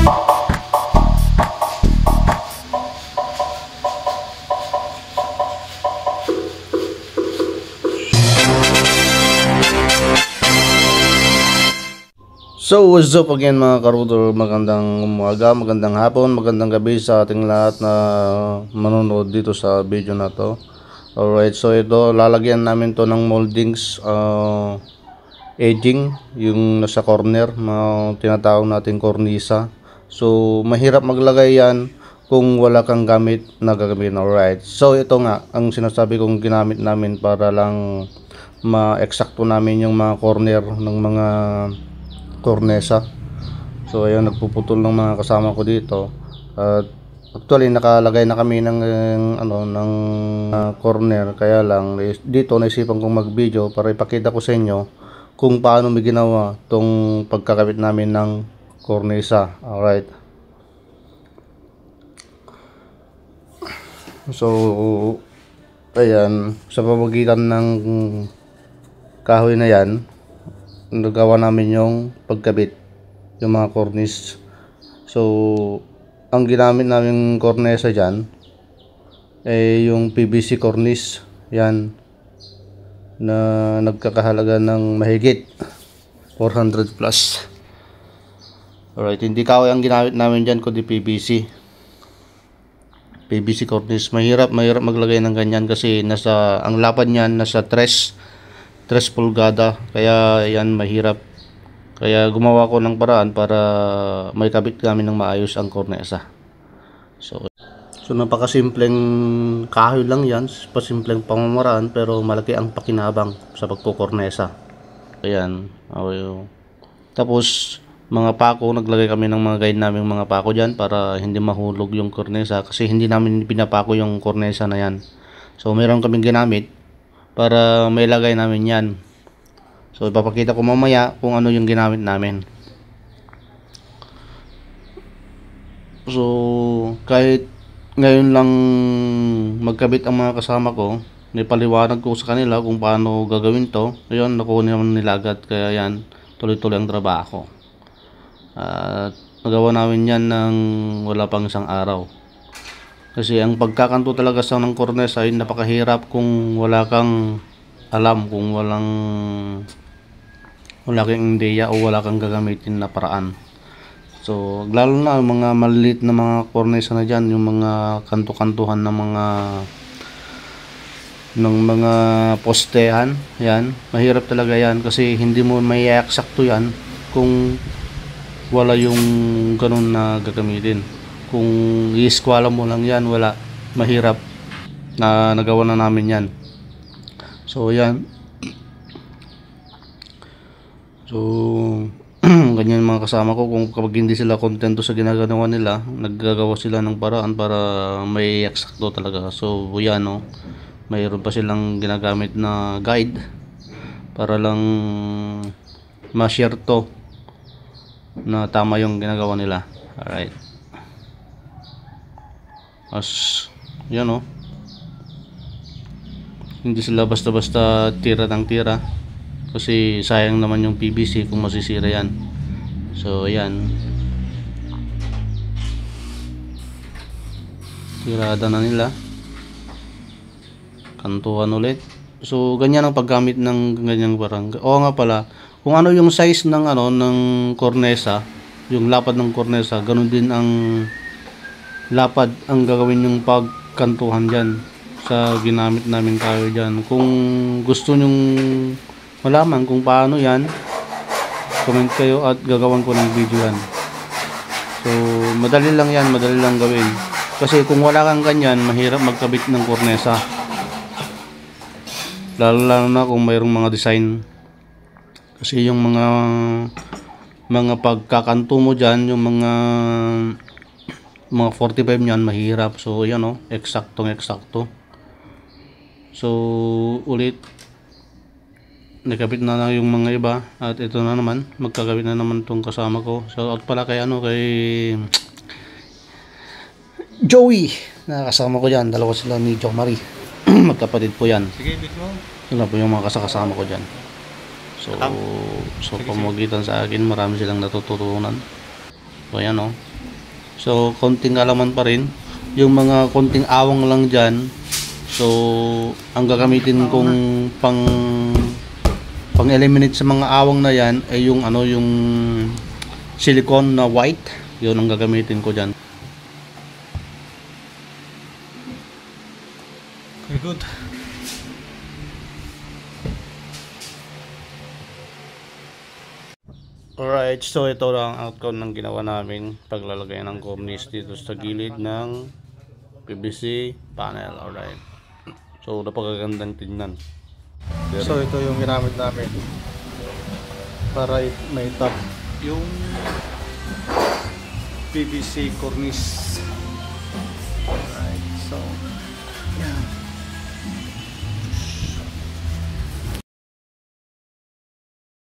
So what's up again mga karuder, magandang umaga, magandang hapon, magandang gabi sa ating lahat na manonood dito sa video na to. Alright, so ito lalagyan namin to ng moldings, edging, yung nasa corner, tinatawag natin cornisa. So mahirap maglagay yan kung wala kang gamit na gagamitin. Alright, so ito nga ang sinasabi kong ginamit namin para lang ma-eksakto namin yung mga corner ng mga cornesa. So ayun, nagpuputol ng mga kasama ko dito. Actually nakalagay na kami ng corner, kaya lang dito naisipan kong mag-video para ipakita ko sa inyo kung paano may ginawa tong pagkakabit namin ng cornesa. Alright. So ayan, sa pamamagitan ng kahoy na yan nagawa namin yung pagkabit, yung mga cornice. So ang ginamit namin cornesa dyan yung PVC cornice yan, na nagkakahalaga ng mahigit 400 plus. Alright, hindi kahoy ang ginamit namin dyan kundi PVC cornice. Mahirap maglagay ng ganyan kasi ang lapad niyan nasa 3 pulgada, kaya yan mahirap. Kaya gumawa ko ng paraan para may kabit kami ng maayos ang cornesa. So napakasimpleng kahoy lang yan, pasimpleng pamamaraan, pero malaki ang pakinabang sa pagkukornesa. Ayan, okay. Tapos mga pako, naglagay kami ng mga guide naming mga pako dyan para hindi mahulog yung cornesa, kasi hindi namin pinapako yung cornesa na yan. So meron kaming ginamit para may lagay namin yan. So ipapakita ko mamaya kung ano yung ginamit namin. So kahit ngayon lang magkabit ang mga kasama ko, nipaliwanag ko sa kanila kung paano gagawin to. Ayun, nakuha naman nila agad, kaya yan, tuloy-tuloy ang trabaho. At nagawa namin yan ng wala pang isang araw. Kasi ang pagkakanto talaga sa ng cornesa ay napakahirap kung wala kang alam, kung wala kang ideya o wala kang gagamitin na paraan. So lalo na mga maliit na mga cornesa na dyan, yung mga kanto-kantuhan ng mga postehan, yan, mahirap talaga yan kasi hindi mo may eksakto yan kung wala yung ganun na gagamitin. Kung i-squala mo lang yan, wala, mahirap. Na nagawa na namin yan. So yan. So ganyan mga kasama ko, kung kapag hindi sila kontento sa ginagawa nila, naggagawa sila ng paraan para may eksakto talaga. So yan, no, mayroon pa silang ginagamit na guide para lang ma-share to na tama yung ginagawa nila. Alright. As yan, oh, hindi sila basta-basta tira ng tira kasi sayang naman yung PVC kung masisira yan. So yan, tirada na nila, kantuhan ulit. So ganyan ang paggamit ng ganyang parang. Oo nga pala, kung ano yung size ng ng cornesa, yung lapad ng cornesa, ganun din ang lapad ang gagawin yung pagkantuhan dyan sa ginamit namin kahoy dyan. Kung gusto nyong malaman kung paano yan, comment kayo at gagawan ko ng video yan. So madali lang yan, madali lang gawin, kasi kung wala kang ganyan, mahirap magkabit ng cornesa, lalo na kung mayroong mga design. Kasi yung mga pagkakanto mo dyan, yung mga 45 niyan, mahirap. So yan, oh, eksaktong eksakto. So ulit, nakabit na yung mga iba, at ito na naman, magkakabit na naman tong kasama ko. So out pala kay kay Joey, nakasama ko dyan. Dalawa sila ni Jo Marie. Magkapatid po yan. Sige, bito. Sila po yung mga kasama ko dyan. So pamagitan sa akin, marami silang natututunan. So yan, oh, So konting alaman pa rin, yung mga konting awang lang dyan. So ang gagamitin kong pang eliminate sa mga awang na yan ay yung ano, yung silicone na white. Yun ang gagamitin ko dyan. Very good. Alright, so ito lang ang outcome ng ginawa namin paglalagay ng cornice dito sa gilid ng PVC panel. Alright, so napakagandang tingnan. So ito yung ginamit namin para may top yung PVC cornice. Alright, so yan.